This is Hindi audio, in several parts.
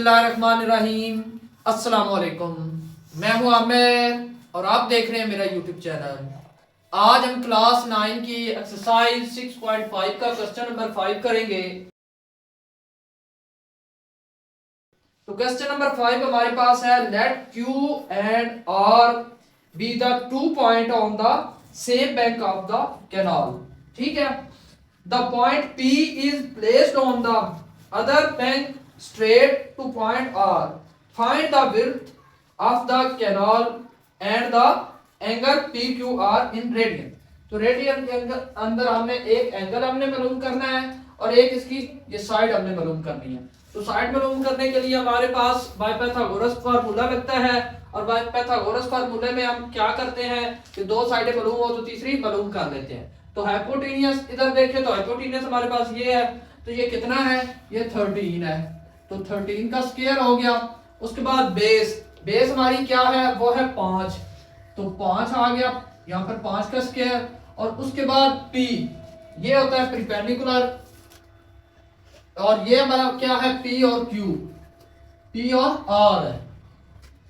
बिस्मिल्लाहिर्रहमानिर्रहीम। अस्सलाम वालेकुम। मैं हूं आमिर और आप देख रहे हैं मेरा यूट्यूब चैनल। आज हम क्लास 9 की एक्सरसाइज 6.5 का क्वेश्चन नंबर 5 करेंगे। तो क्वेश्चन नंबर 5 हमारे पास है, let q and r be the 2 point on the same bank of the canal. ठीक है, the point P is placed on the other bank straight to point R. Find the width of the canal and the angle PQR in radian. तो रेडियन के अंदर हमने एक एंगल हमने मालूम करना है और एक इसकी ये साइड हमने मालूम करनी है। तो साइड मालूम करने के लिए हमारे पास बाय पाइथागोरस फार्मूला लगता है और बाय पाइथागोरस फार्मूले में हम क्या करते हैं कि दो साइडें मालूम हो तो तीसरी मालूम कर लेते हैं। तो हाइपोटेनियस इधर देखें तो हाइपोटेनियस हमारे पास ये है, तो ये कितना है, ये 13 है। तो 13 का स्क्वायर हो गया। उसके बाद बेस हमारी क्या है, वो है 5, तो 5 आ गया यहाँ पर 5 का स्क्वायर। और उसके बाद P ये होता है परपेंडिकुलर और ये हमारा क्या है, P और Q, P और R है।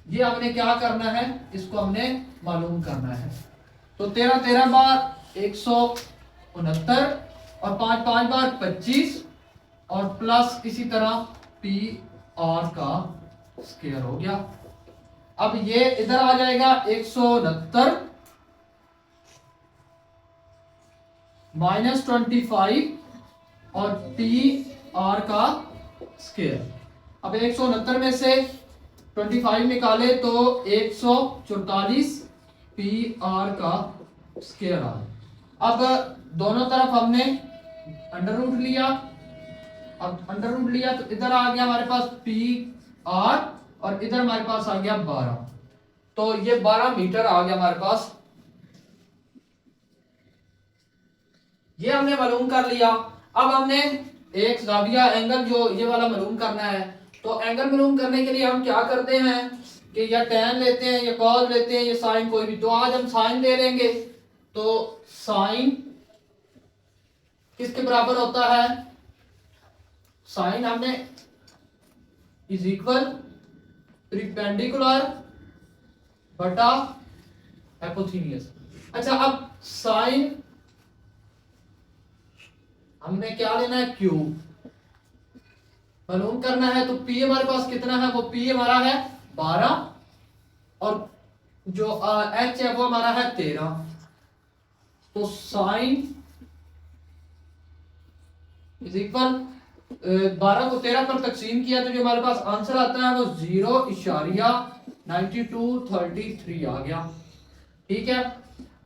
ये हमने क्या करना है, इसको हमने मालूम करना है। तो 13 बार 169 और 5 बार 25 और प्लस इसी तरह P R का स्क्वायर हो गया। अब ये इधर आ जाएगा 169 माइनस 25 और P R का स्क्वायर। अब 169 में से 25 निकाले तो 144 P R का स्क्वायर आ। अब दोनों तरफ हमने अंडर रूट लिया। अब अंडर रूट लिया तो इधर आ गया हमारे पास P R और इधर हमारे पास आ गया 12, तो ये 12 मीटर आ गया हमारे पास। ये हमने मालूम कर लिया। अब हमने एक जाविया एंगल जो ये वाला मालूम करना है। तो एंगल मालूम करने के लिए हम क्या करते हैं कि या tan लेते हैं या cos लेते हैं या साइन, कोई भी। तो आज हम साइन ले लेंगे। तो साइन किसके बराबर होता है, साइन हमने इज इक्वल परपेंडिकुलर बटा हाइपोथेनियस। अच्छा, अब साइन हमने क्या लेना है, Q मालूम करना है। तो P हमारे पास कितना है, वो P हमारा है 12 और जो H है वो हमारा है 13। तो साइन इज इक्वल 12 को 13 पर तकसीम किया तो जो हमारे पास आंसर आता है वो 0.9233 आ गया। ठीक है,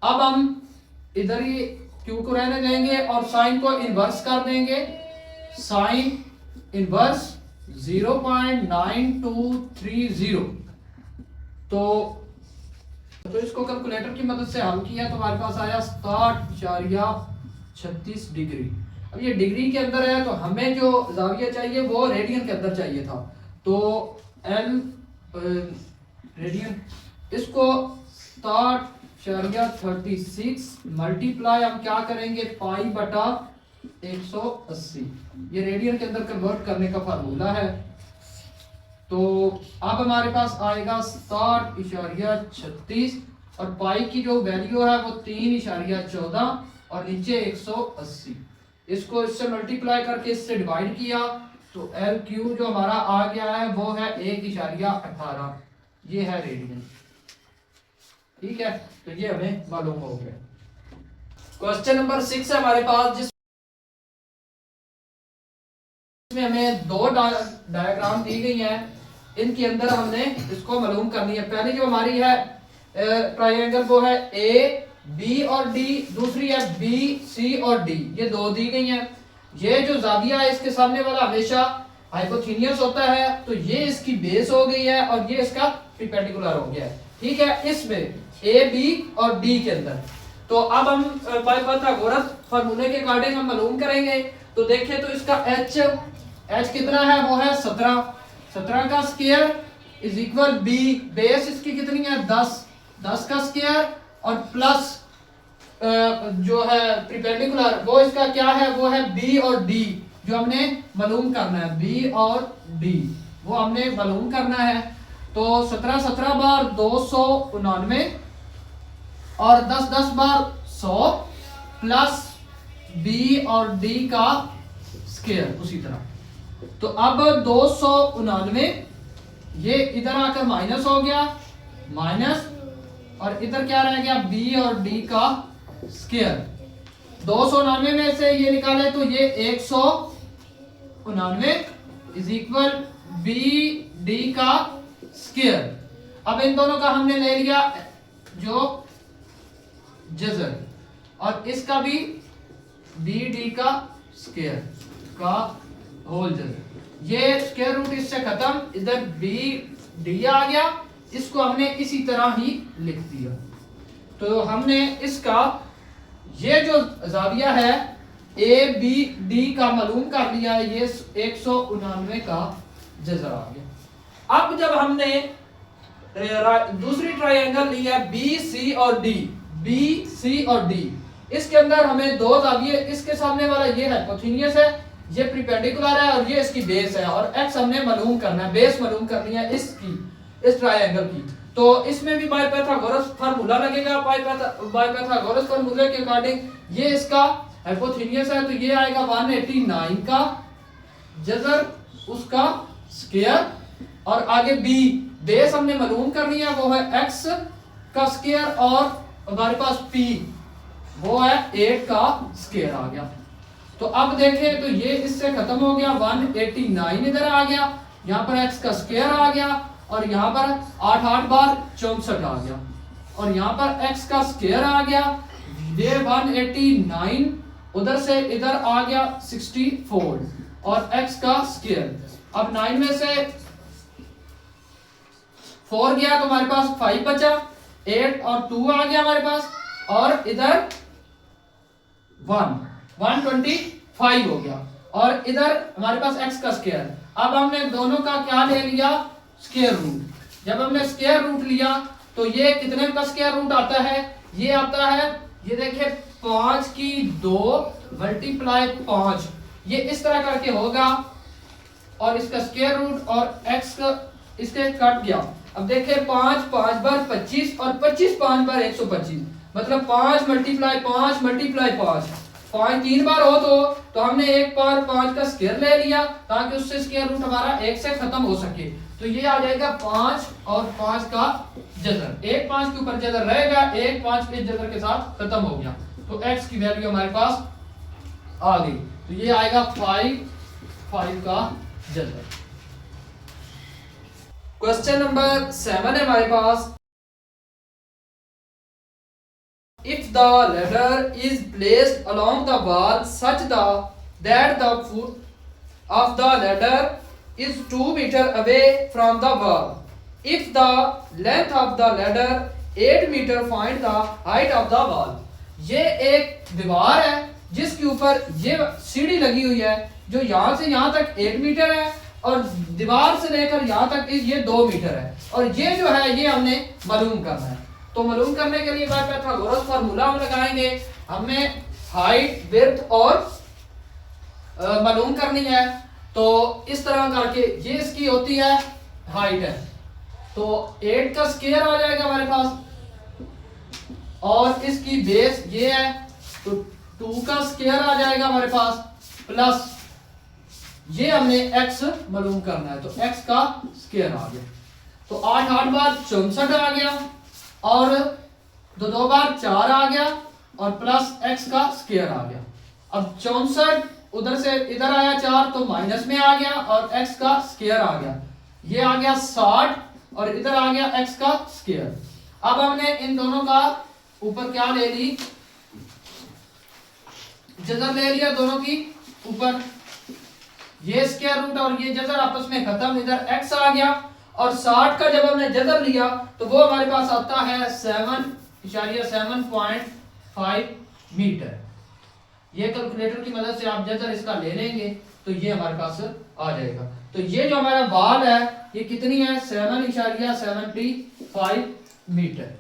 अब हम इधर ही Q को रहने देंगे और साइन को इनवर्स कर देंगे। Sine inverse 0.9230। तो इसको कैलकुलेटर की मदद से हल किया तो हमारे पास आया 67.36 डिग्री। अब ये डिग्री के अंदर है तो हमें जो जाविया चाहिए वो रेडियन के अंदर चाहिए था। तो L रेडियन, इसको 67.36 मल्टीप्लाई हम क्या करेंगे पाई बटा 180। ये रेडियन के अंदर कन्वर्ट करने का फार्मूला है। तो अब हमारे पास आएगा 60.36 और पाई की जो वैल्यू है वो 3.14 और नीचे 180। इसको इससे मल्टीप्लाई करके इससे डिवाइड किया तो LQ जो हमारा आ गया है वो है 1.18। ये है रेडियन। ठीक है, तो ये हमें मालूम हो गया। क्वेश्चन नंबर 6 है हमारे पास, जिसमें हमें दो डायग्राम दी गई हैं। इनके अंदर हमने इसको मालूम करनी है। पहली जो हमारी है ट्रायंगल वो है A B और D, दूसरी है B C और D, ये दो दी गई हैं। ये जो जाविया है इसके सामने वाला हमेशा हाइपोथेनियस होता है, तो ये इसकी बेस हो गई है और ये इसका परपेंडिकुलर हो गया है। ठीक है, इसमें A B और D के अंदर। तो अब हम बाय पाइथागोरस फार्मूले के अकॉर्डिंग हम मालूम करेंगे। तो देखें तो इसका H कितना है, वो है 17 का square is equal B, base इसकी कितनी है 10 का स्क्वायर और प्लस जो है परपेंडिकुलर वो इसका क्या है, वो है B और D जो हमने मालूम करना है। B और D वो हमने मालूम करना है। तो 17 17 बार 299 और 10 10 बार 100 प्लस बी और डी का स्क्वायर उसी तरह। तो अब 299 ये इधर आकर माइनस हो गया, माइनस, और इधर क्या रह गया, बी और डी का स्क्वायर। 299 में से ये निकाले तो ये 199 इज इक्वल बी डी का स्क्वायर। अब इन दोनों का हमने ले लिया जो जज़र, और इसका भी बी डी का स्क्वायर का होल जज़र। ये स्क्वायर रूट इससे खत्म, इधर बी डी आ गया, इसको हमने इसी तरह ही लिख दिया। तो हमने इसका ये जो जाविया है ए बी डी का मालूम कर लिया, ये 199 का जज़र आ गया। अब जब हमने दूसरी ट्रायंगल लिया बी सी और डी, बी सी और डी, इसके अंदर हमें दो जाविये, इसके सामने वाला ये हाइपोथेनियस है, ये परपेंडिकुलर है, और ये इसकी बेस है, और एक्स हमने मालूम करना है, बेस मालूम करनी है इसकी, इस ट्रायंगल की। तो इसमें भी बाय पाइथागोरस फार्मूला लगेगा। बाय पाइथागोरस फार्मूले के अकॉर्डिंग ये इसका हाइपोथेनियस है, तो ये आएगा 189 का जज़र उसका स्क्वायर, और आगे बी बेस हमने मालूम करनी है, वो है एक्स का स्क्वायर, और हमारे पास पी वो है 8 का स्क्वायर आ गया। तो अब देखें तो ये इससे खत्म हो गया, 189 इधर आ गया, यहाँ पर एक्स का स्क्वायर आ गया, और यहाँ पर 8 8 बार 64 आ गया, और यहाँ पर एक्स का स्क्वायर आ गया, ये 189 उधर से इधर आ गया 64, और एक्स का स्क्वायर। अब 9 में से 4 गया तो हमारे पास 5 बचा, 8 और 2 आ गया हमारे पास, और इधर 125 हो गया, और इधर हमारे पास x का स्क्वायर। अब हमने दोनों का क्या ले लिया, स्क्वायर रूट। जब हमने स्क्वायर रूट लिया तो ये कितने का स्क्वायर रूट आता है, ये आता है, ये देखिए 5 की 2 मल्टीप्लाई 5, ये इस तरह करके होगा, और इसका स्क्वायर रूट और x का इसके कट गया। अब देखिए 5 5 बार 25, और 25 5 बार 125, मतलब 5 मल्टीप्लाई 5 मल्टीप्लाई 5, 5 3 बार हो तो हमने एक बार 5 का स्क्वायर ले लिया, ताकि उससे स्क्वायर रूट हमारा 1 से खत्म हो सके। तो ये आ जाएगा 5 और 5 का जज़र, 1 5 के ऊपर जज़र रहेगा, 1 5 के जज़र के साथ खत्म हो गया, तो x की वैल्यू हमारे पास आ गई। तो ये आएगा 5 का जज़र। क्वेश्चन नंबर 7 है हमारे पास, if the ladder is placed along the wall such that the foot of the ladder is 2 meter away from the wall, if the length of the ladder 8 meter, find the height of the wall। ये एक दीवार है जिसके ऊपर ये सीढ़ी लगी हुई है, जो यहाँ से यहाँ तक 8 मीटर है, और दीवार से लेकर यहाँ तक ये 2 मीटर है, और ये जो है ये हमने मालूम करना है। तो मालूम करने के लिए बाय पाइथागोरस फार्मूला हम लगाएंगे, हमें हाइट विड्थ और मालूम करनी है। तो इस तरह करके ये इसकी होती है हाइट है, तो 8 का स्क्वायर आ जाएगा हमारे पास, और इसकी बेस ये है, तो 2 का स्क्वायर आ जाएगा हमारे पास, प्लस ये हमने x मालूम करना है, तो x का स्क्वायर आ गया। तो 8 8 बार 64 आ गया, और 2 2 बार 4 आ गया, और प्लस x का स्क्वायर आ गया। अब 64 उधर से इधर आया 4, तो माइनस में आ गया, और x का स्क्वायर आ गया, ये आ गया 60, और इधर आ गया x का स्क्वायर। अब हमने इन दोनों का ऊपर क्या ले ली, जज़र ले लिया दोनों की ऊपर, ये स्क्वायर रूट और ये जज़र आपस में खत्म, इधर x आ गया, और 60 का जब हमने जज़र लिया तो वो हमारे पास आता है 7.75 मीटर। ये कैलकुलेटर की मदद से आप जज़र इसका ले लेंगे तो ये हमारे पास आ जाएगा। तो ये जो हमारा बाल है ये कितनी है, 7.75 मीटर।